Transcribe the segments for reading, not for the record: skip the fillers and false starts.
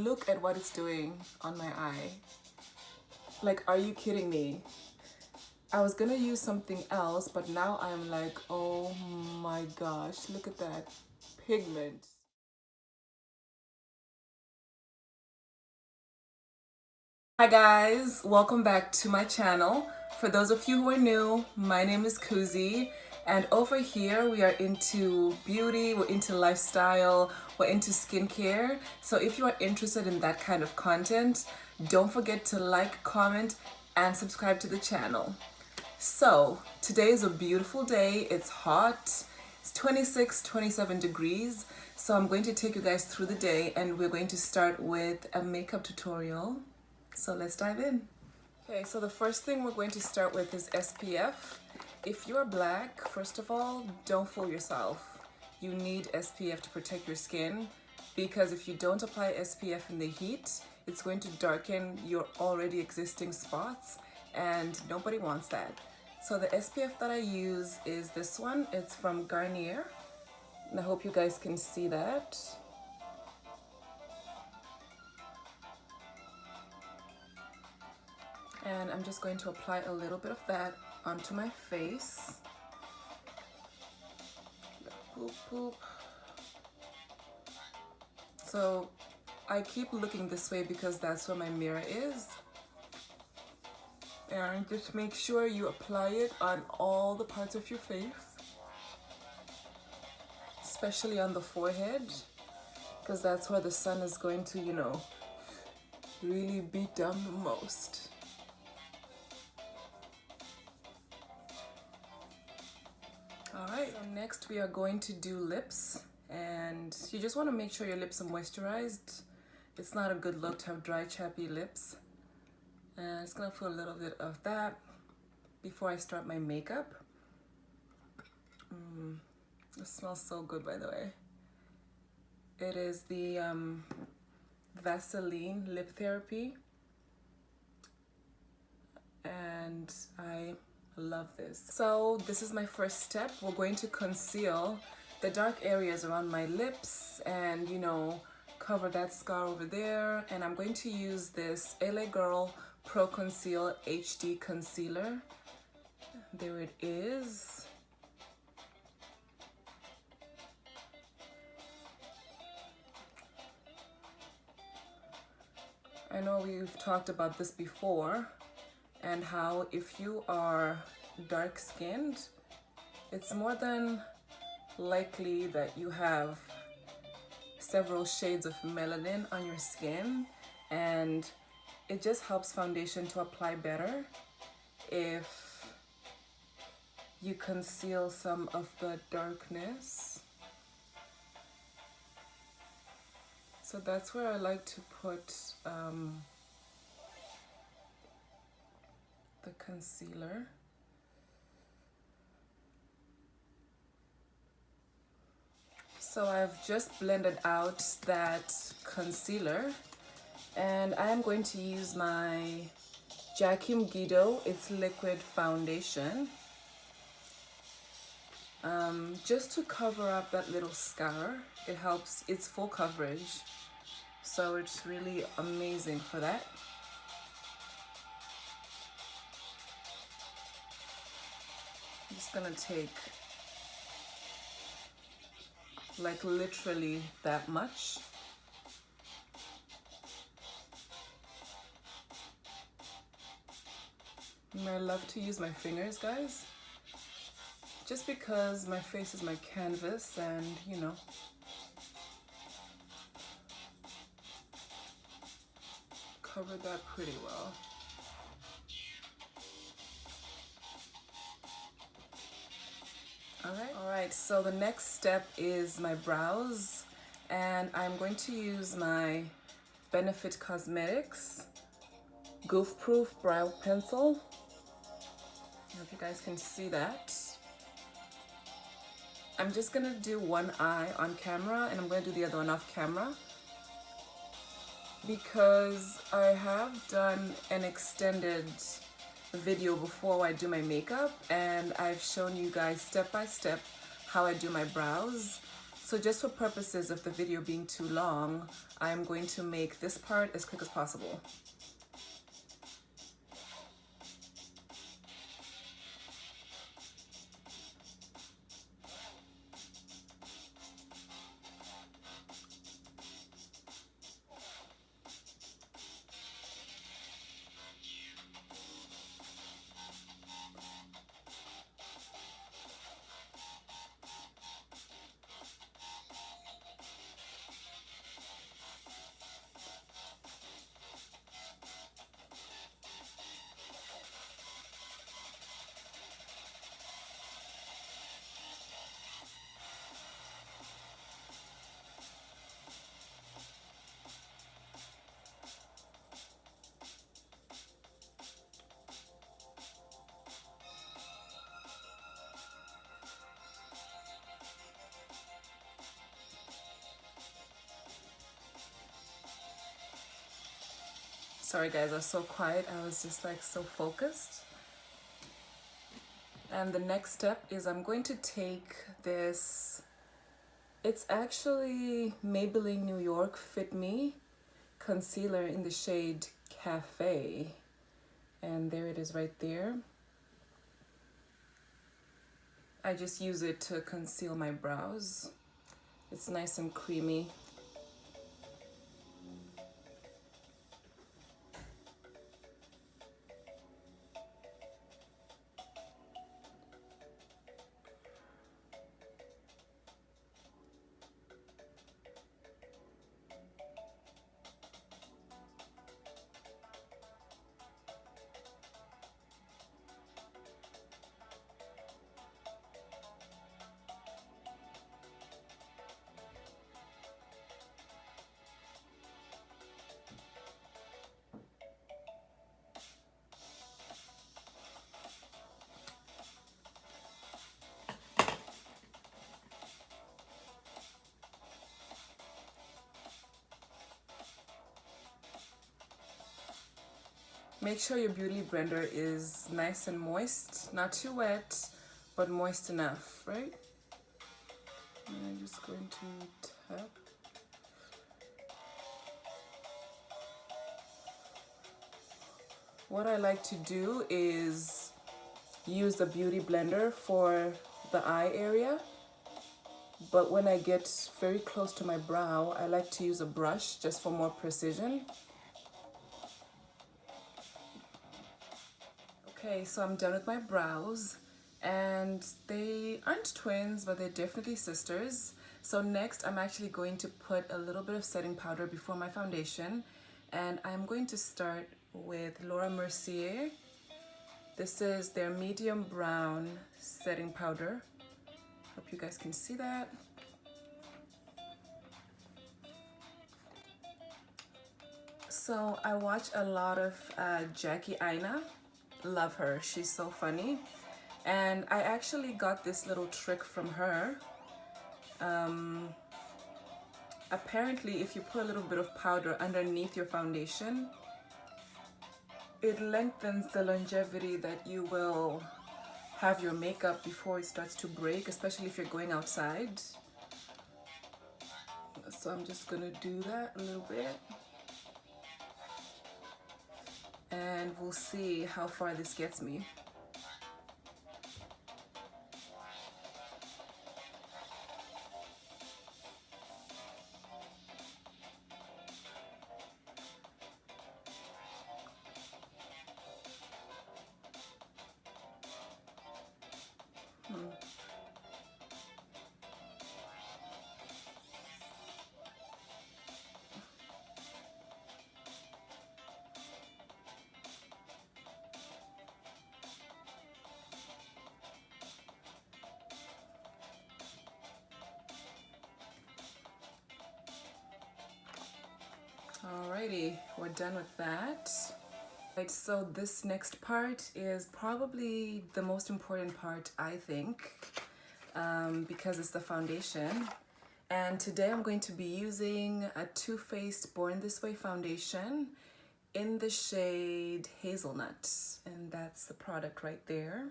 look at what it's doing on my eye. Like, are you kidding me? I was gonna use something else, but now I'm like, oh my gosh, look at that pigment. Hi guys, welcome back to my channel. For those of you who are new, my name is Kuzi, and over here we are into beauty, we're into lifestyle, we're into skincare. So if you are interested in that kind of content, don't forget to like, comment, and subscribe to the channel. So today is a beautiful day. It's hot. It's 26, 27 degrees. So I'm going to take you guys through the day, and we're going to start with a makeup tutorial. So let's dive in. Okay, so the first thing we're going to start with is SPF. If you're black, first of all, don't fool yourself. You need SPF to protect your skin, because if you don't apply SPF in the heat, it's going to darken your already existing spots, and nobody wants that. So the SPF that I use is this one. It's from Garnier, and I hope you guys can see that. And I'm just going to apply a little bit of that onto my face. Boop, boop. So I keep looking this way because that's where my mirror is. And just make sure you apply it on all the parts of your face, especially on the forehead, because that's where the sun is going to, you know, really beat down the most. Alright, so next we are going to do lips, and you just want to make sure your lips are moisturized. It's not a good look to have dry, chappy lips. And I'm just gonna put a little bit of that before I start my makeup. It smells so good, by the way. It is the Vaseline Lip Therapy, and I love this. So this is my first step. We're going to conceal the dark areas around my lips and, you know, cover that scar over there. And I'm going to use this L.A Girl Pro Conceal HD Concealer. There it is. I know we've talked about this before, and how if you are dark skinned, it's more than likely that you have several shades of melanin on your skin, and it just helps foundation to apply better if you conceal some of the darkness. So that's where I like to put the concealer. So I've just blended out that concealer, and I am going to use my Jacque Mgido It's Liquid Foundation just to cover up that little scar. It helps, it's full coverage, so it's really amazing for that. I'm just gonna take like literally that much. And I love to use my fingers, guys, just because my face is my canvas, and you know, cover that pretty well. Alright, so the next step is my brows, and I'm going to use my Benefit Cosmetics Goof Proof Brow Pencil. I don't know if you guys can see that. I'm just gonna do one eye on camera, and I'm gonna do the other one off camera, because I have done an extended video before I do my makeup, and I've shown you guys step by step how I do my brows. So just for purposes of the video being too long, I'm going to make this part as quick as possible. Sorry guys, I was so quiet. I was just like so focused. And the next step is I'm going to take this, it's actually Maybelline New York Fit Me concealer in the shade Café. And there it is right there. I just use it to conceal my brows. It's nice and creamy. Make sure your beauty blender is nice and moist, not too wet, but moist enough, right? And I'm just going to tap. What I like to do is use the beauty blender for the eye area, but when I get very close to my brow, I like to use a brush just for more precision. Okay, so I'm done with my brows, and they aren't twins, but they're definitely sisters. So next, I'm actually going to put a little bit of setting powder before my foundation, and I'm going to start with Laura Mercier. This is their medium brown setting powder. Hope you guys can see that. So I watch a lot of Jacque Mgido. Love her, she's so funny. And I actually got this little trick from her. Apparently, if you put a little bit of powder underneath your foundation, it lengthens the longevity that you will have your makeup before it starts to break, especially if you're going outside. So I'm just gonna do that a little bit. And we'll see how far this gets me. Alrighty, we're done with that. Right, so this next part is probably the most important part, I think, because it's the foundation. And today I'm going to be using a Too Faced Born This Way foundation in the shade Hazelnut, and that's the product right there.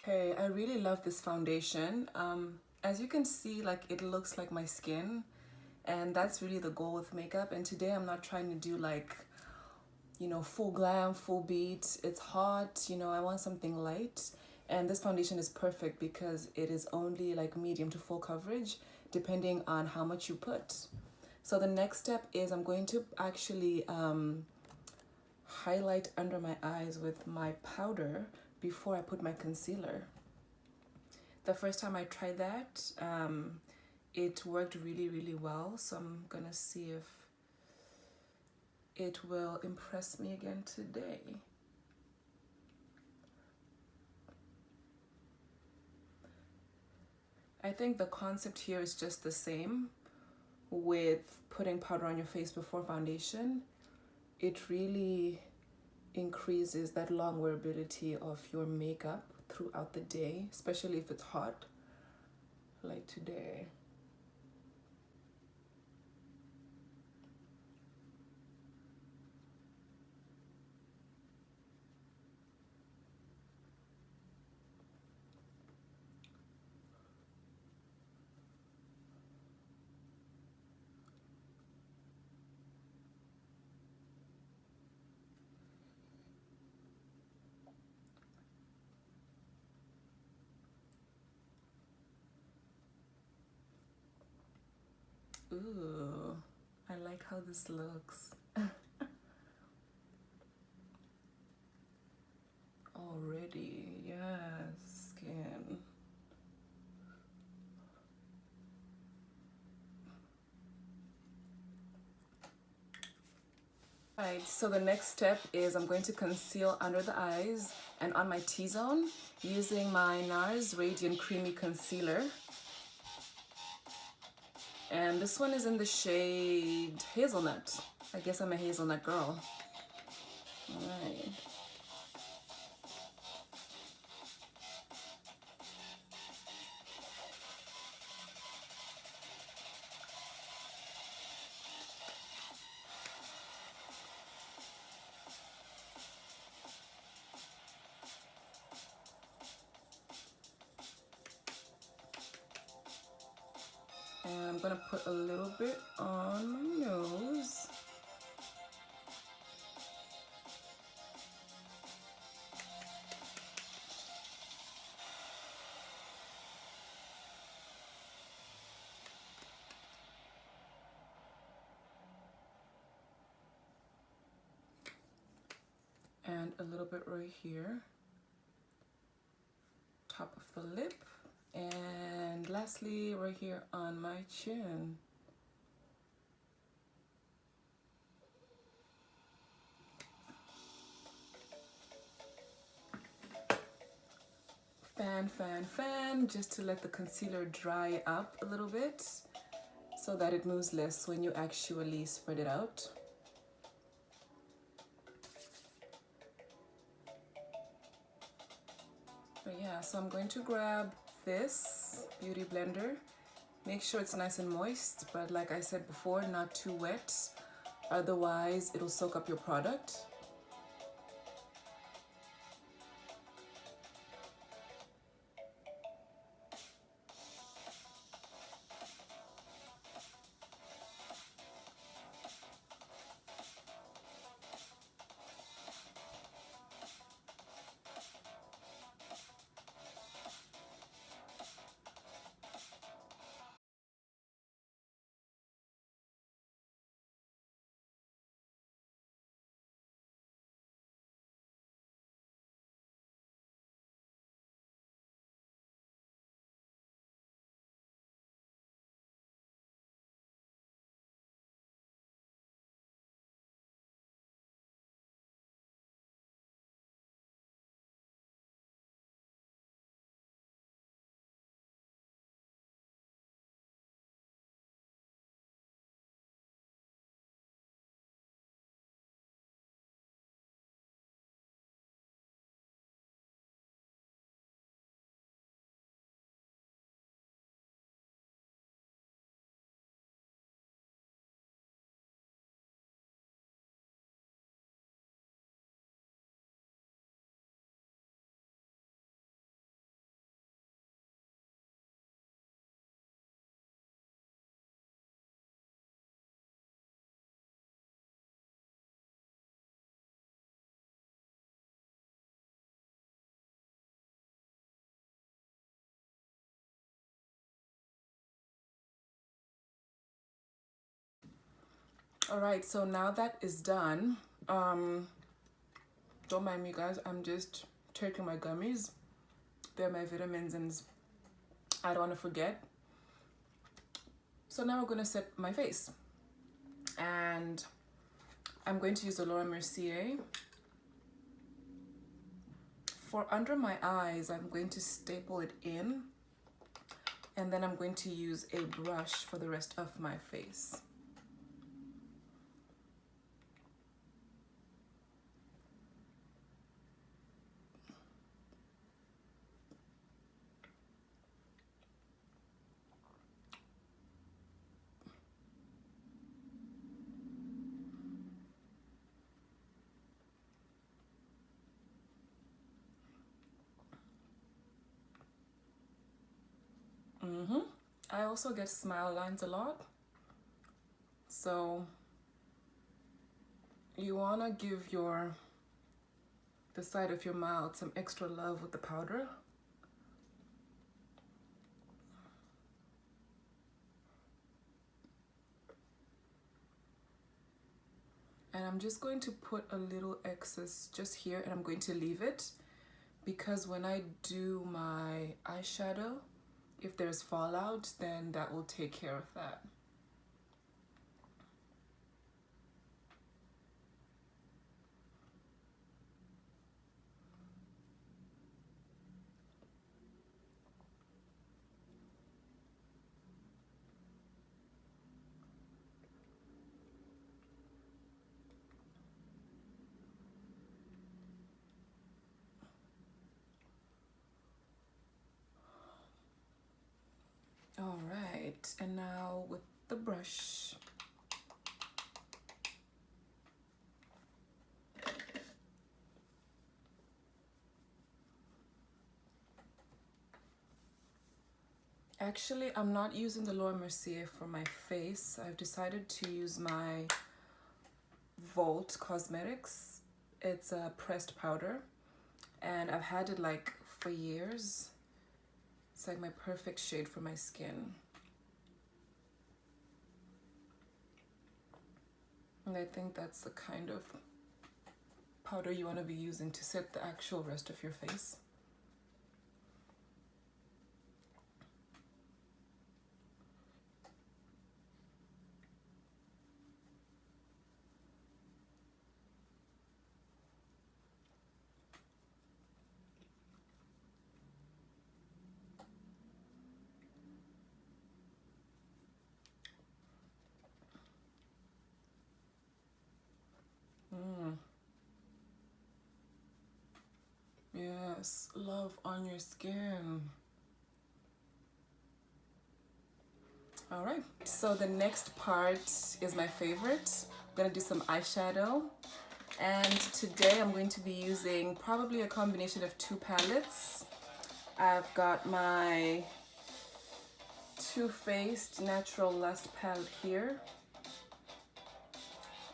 Hey, I really love this foundation. As you can see, like it looks like my skin, and that's really the goal with makeup. And today I'm not trying to do like, you know, full glam, full beat. It's hot, you know, I want something light. And this foundation is perfect because it is only like medium to full coverage, depending on how much you put. So the next step is I'm going to actually highlight under my eyes with my powder before I put my concealer. The first time I tried that, it worked really, really well. So I'm gonna see if it will impress me again today. I think the concept here is just the same with putting powder on your face before foundation. It really increases that long wearability of your makeup throughout the day, especially if it's hot, like today. Ooh, I like how this looks. Already, yes, skin. Alright, so the next step is I'm going to conceal under the eyes and on my T-zone using my NARS Radiant Creamy Concealer. And this one is in the shade Hazelnut. I guess I'm a hazelnut girl. Alright. And I'm gonna put a little bit on my nose. And a little bit right here, top of the lip, and lastly right here on my chin. Fan, fan, fan, just to let the concealer dry up a little bit so that it moves less when you actually spread it out. But yeah, so I'm going to grab this beauty blender. Make sure it's nice and moist, but like I said before, not too wet. Otherwise, it'll soak up your product. All right, so now that is done, don't mind me guys, I'm just taking my gummies. They're my vitamins and I don't want to forget. So now we're going to set my face. And I'm going to use the Mercier. For under my eyes, I'm going to staple it in. And then I'm going to use a brush for the rest of my face. I also get smile lines a lot. So you want to give the side of your mouth some extra love with the powder. And I'm just going to put a little excess just here and I'm going to leave it because when I do my eyeshadow, if there's fallout, then that will take care of that. All right, and now with the brush. Actually, I'm not using the Mercier for my face. I've decided to use my Volt Cosmetics. It's a pressed powder and I've had it like for years. It's like my perfect shade for my skin. And I think that's the kind of powder you want to be using to set the actual rest of your face. Yes, love on your skin. All right, so the next part is my favorite. I'm gonna do some eyeshadow. And today I'm going to be using probably a combination of two palettes. I've got my Too Faced Natural Lust palette here.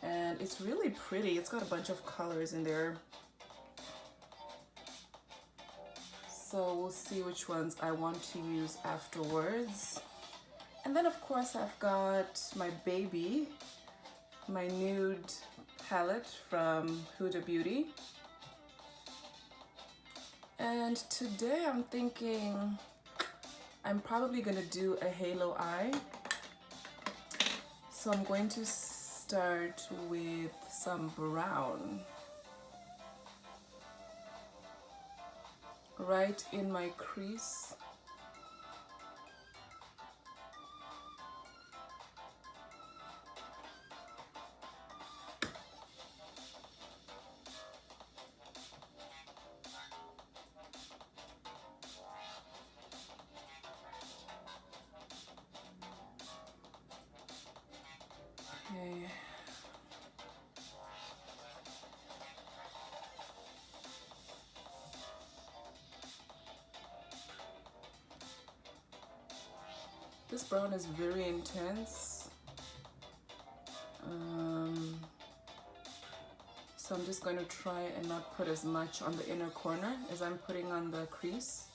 And it's really pretty. It's got a bunch of colors in there. So we'll see which ones I want to use afterwards. And then of course I've got my baby, my Nude palette from Huda Beauty. And today I'm thinking I'm probably gonna do a halo eye. So I'm going to start with some brown. Right in my crease. Okay. This brown is very intense. So I'm just going to try and not put as much on the inner corner as I'm putting on the crease.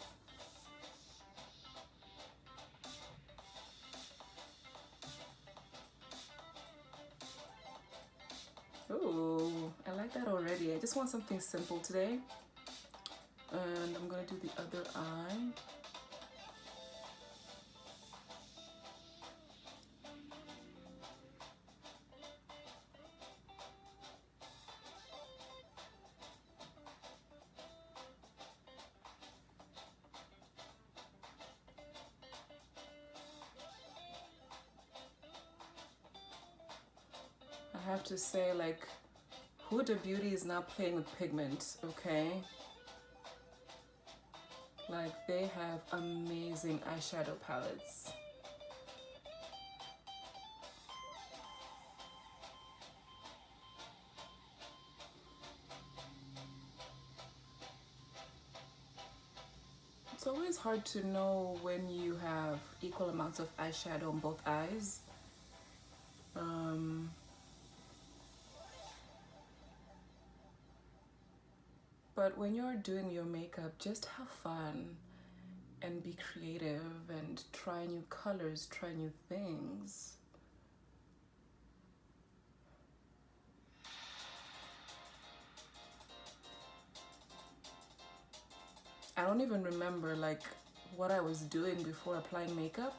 Ooh, I like that already. I just want something simple today. And I'm gonna do the other eye. I have to say, like, Huda Beauty is not playing with pigment, okay? Like, they have amazing eyeshadow palettes. It's always hard to know when you have equal amounts of eyeshadow on both eyes. But when you're doing your makeup, just have fun and be creative and try new colors, try new things. I don't even remember like what I was doing before applying makeup.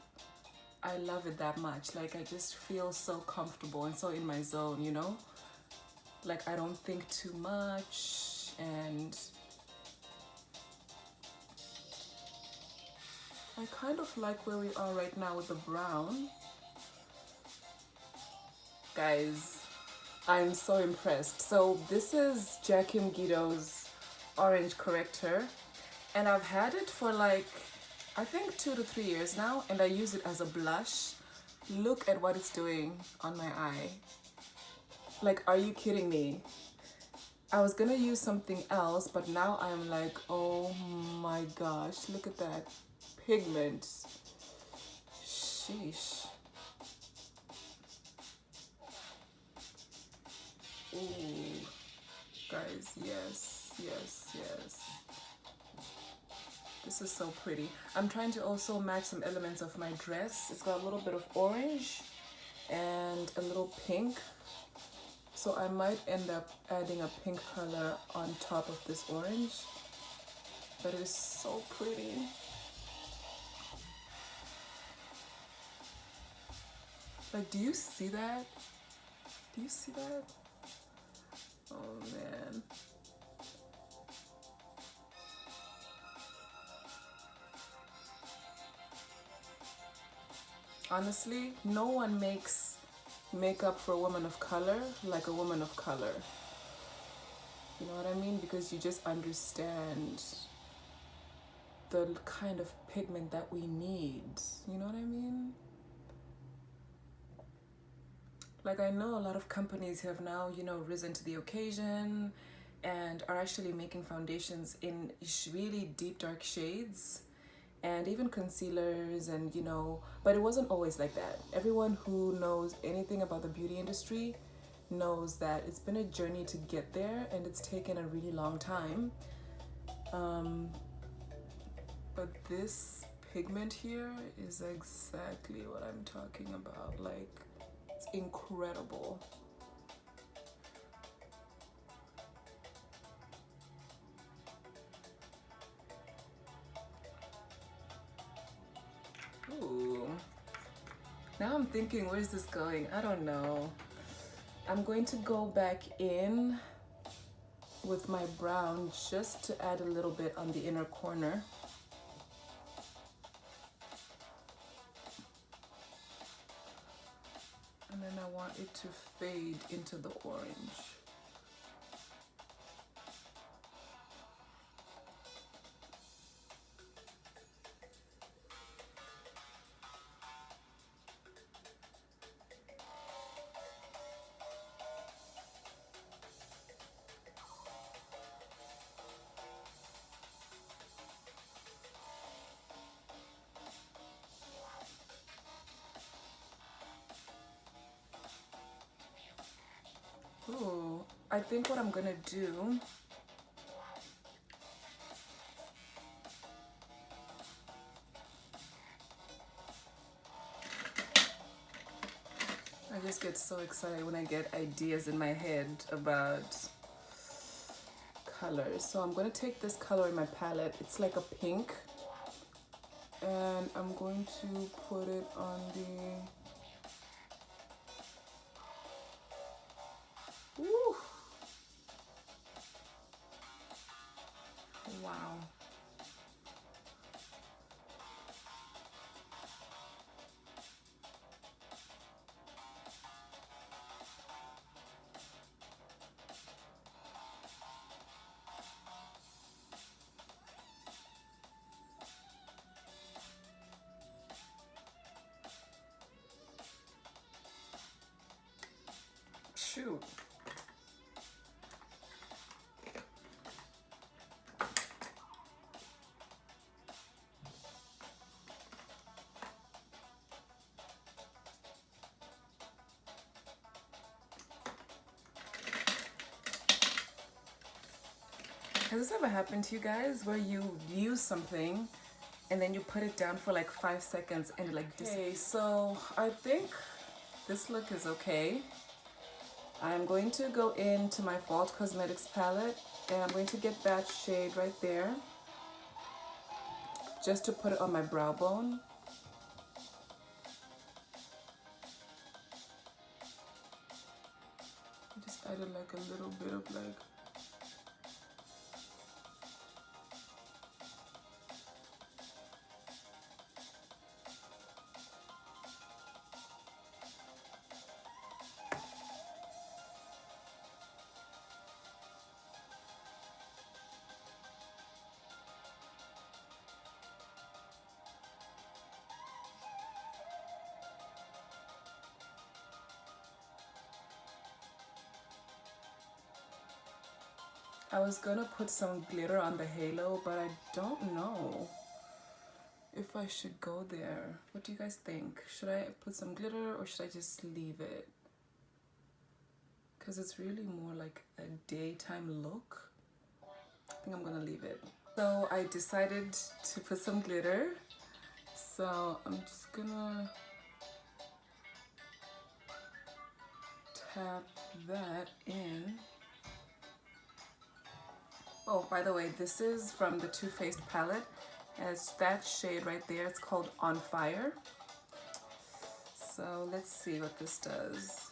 I love it that much. Like, I just feel so comfortable and so in my zone, you know? Like, I don't think too much, and I kind of like where we are right now with the brown. Guys, I'm so impressed. So this is Jacque Mgido's orange corrector, and I've had it for like, I think 2 to 3 years now, and I use it as a blush. Look at what it's doing on my eye. Like, are you kidding me? I was gonna use something else, but now I'm like, oh my gosh, look at that pigment. Sheesh. Ooh, guys, yes, yes, yes. This is so pretty. I'm trying to also match some elements of my dress. It's got a little bit of orange and a little pink. So I might end up adding a pink color on top of this orange. But it is so pretty. Like, do you see that? Do you see that? Oh man. Honestly, no one makes makeup for a woman of color like a woman of color. You know what I mean? Because you just understand the kind of pigment that we need. You know what I mean? Like, I know a lot of companies have now, you know, risen to the occasion and are actually making foundations in really deep dark shades and even concealers, and you know, but it wasn't always like that. Everyone who knows anything about the beauty industry knows that it's been a journey to get there, and it's taken a really long time. But this pigment here is exactly what I'm talking about. Like, it's incredible. Ooh. Now I'm thinking, where's this going? I don't know. I'm going to go back in with my brown just to add a little bit on the inner corner. And then I want it to fade into the orange. Ooh, I think what I'm gonna do, I always get so excited when I get ideas in my head about colors. So I'm going to take this color in my palette. It's like a pink. And I'm going to put it on the... Woo! Wow. Shoot. Has this ever happened to you guys where you use something and then you put it down for like 5 seconds and like this? Okay, so I think this look is okay. I'm going to go into my Fault Cosmetics palette and I'm going to get that shade right there just to put it on my brow bone. I just added like a little bit of like... I was gonna put some glitter on the halo, but I don't know if I should go there. What do you guys think? Should I put some glitter or should I just leave it? Because it's really more like a daytime look. I think I'm gonna leave it. So I decided to put some glitter. So I'm just gonna tap that in. Oh, by the way, this is from the Too Faced palette. And it's that shade right there. It's called On Fire. So let's see what this does.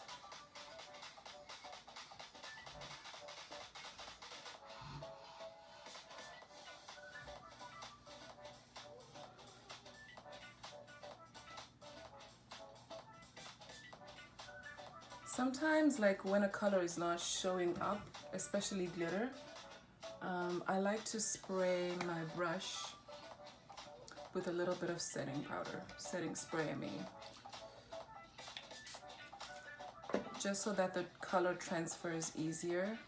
Sometimes, like when a color is not showing up, especially glitter, I like to spray my brush with a little bit of setting powder, setting spray I mean, just so that the color transfers easier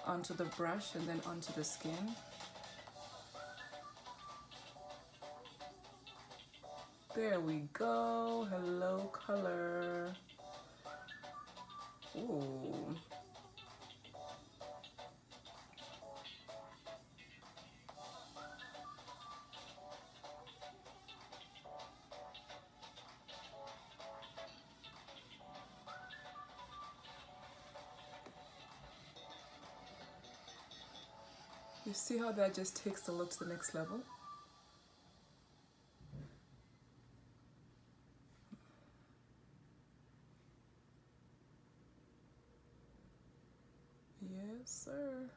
onto the brush and then onto the skin. There we go. Hello, color. Ooh. You see how that just takes the look to the next level? Yes, sir.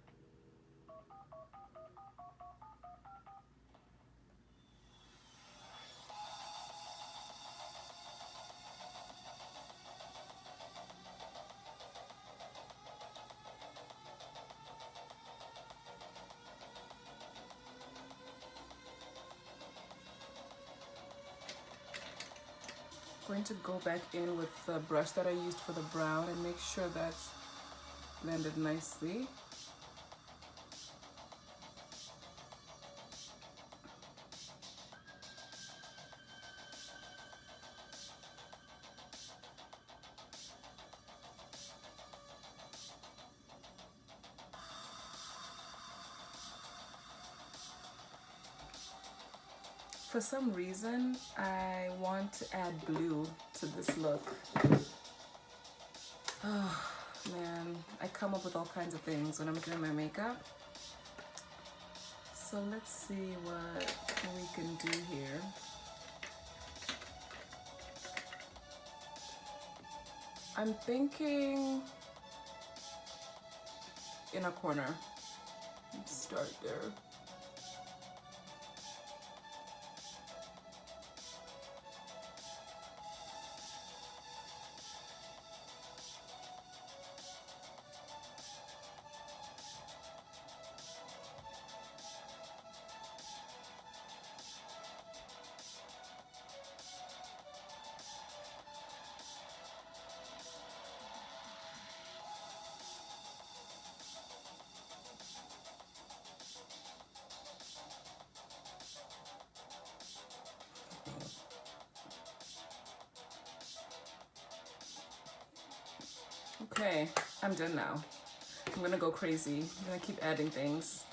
Going to go back in with the brush that I used for the brown and make sure that's blended nicely. For some reason, I want to add blue to this look. Oh man, I come up with all kinds of things when I'm doing my makeup. So let's see what we can do here. I'm thinking in a corner. Let's start there. Okay, I'm done now. I'm gonna go crazy. I'm gonna keep adding things.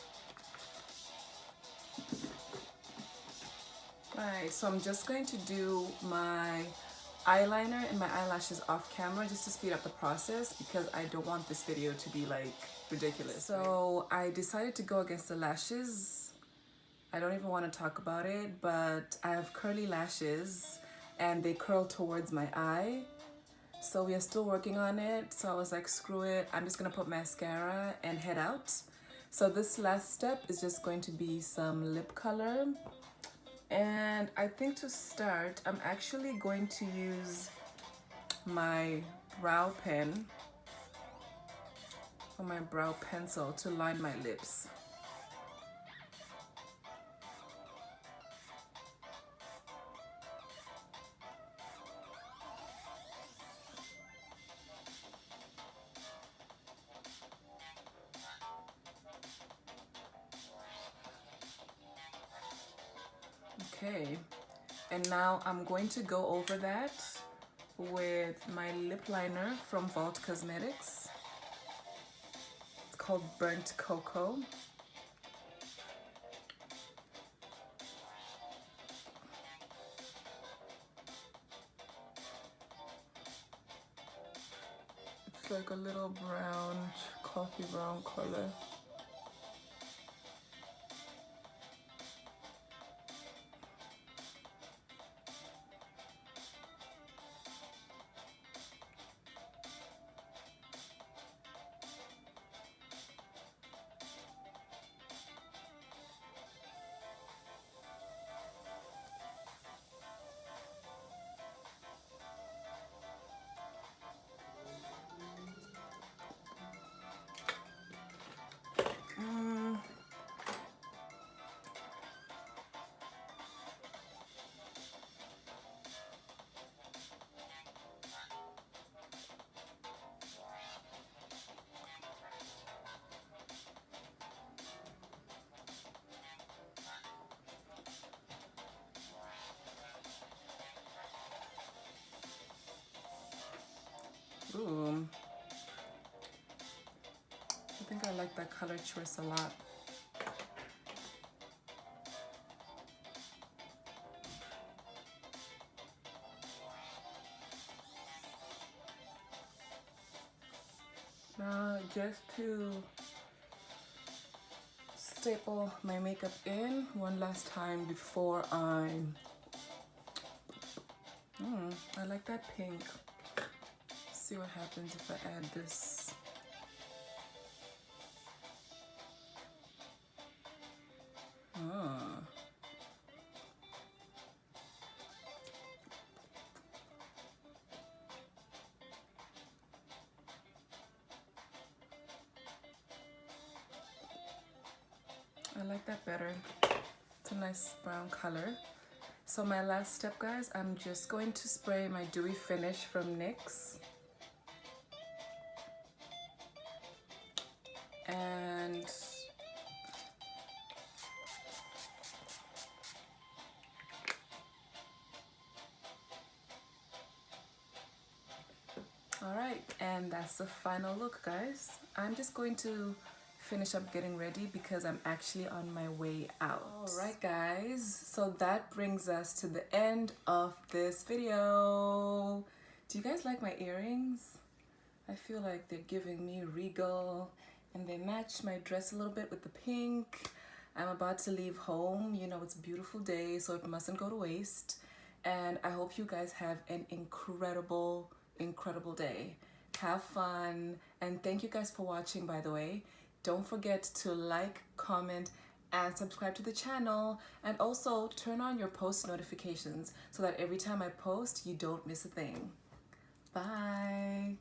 Alright, so I'm just going to do my eyeliner and my eyelashes off camera just to speed up the process because I don't want this video to be like ridiculous. So I decided to go against the lashes. I don't even want to talk about it, but I have curly lashes and they curl towards my eye. So we are still working on it. So I was like, screw it. I'm just gonna put mascara and head out. So this last step is just going to be some lip color. And I think to start, I'm actually going to use my brow pen or my brow pencil to line my lips. Okay, and now I'm going to go over that with my lip liner from Vault Cosmetics. It's called Burnt Coco. It's like a little brown, coffee brown color. Ooh, I think I like that color choice a lot. Now just to staple my makeup in one last time before I like that pink. See what happens if I add this. I like that better. It's a nice brown color. So my last step, guys, I'm just going to spray my Dewy finish from NYX. And all right, and that's the final look, guys. I'm just going to finish up getting ready because I'm actually on my way out. All right, guys, so that brings us to the end of this video. Do you guys like my earrings? I feel like they're giving me regal, and they match my dress a little bit with the pink. I'm about to leave home. You know, it's a beautiful day, so it mustn't go to waste. And I hope you guys have an incredible, incredible day. Have fun, and thank you guys for watching, by the way. Don't forget to like, comment, and subscribe to the channel, and also turn on your post notifications so that every time I post, you don't miss a thing. Bye.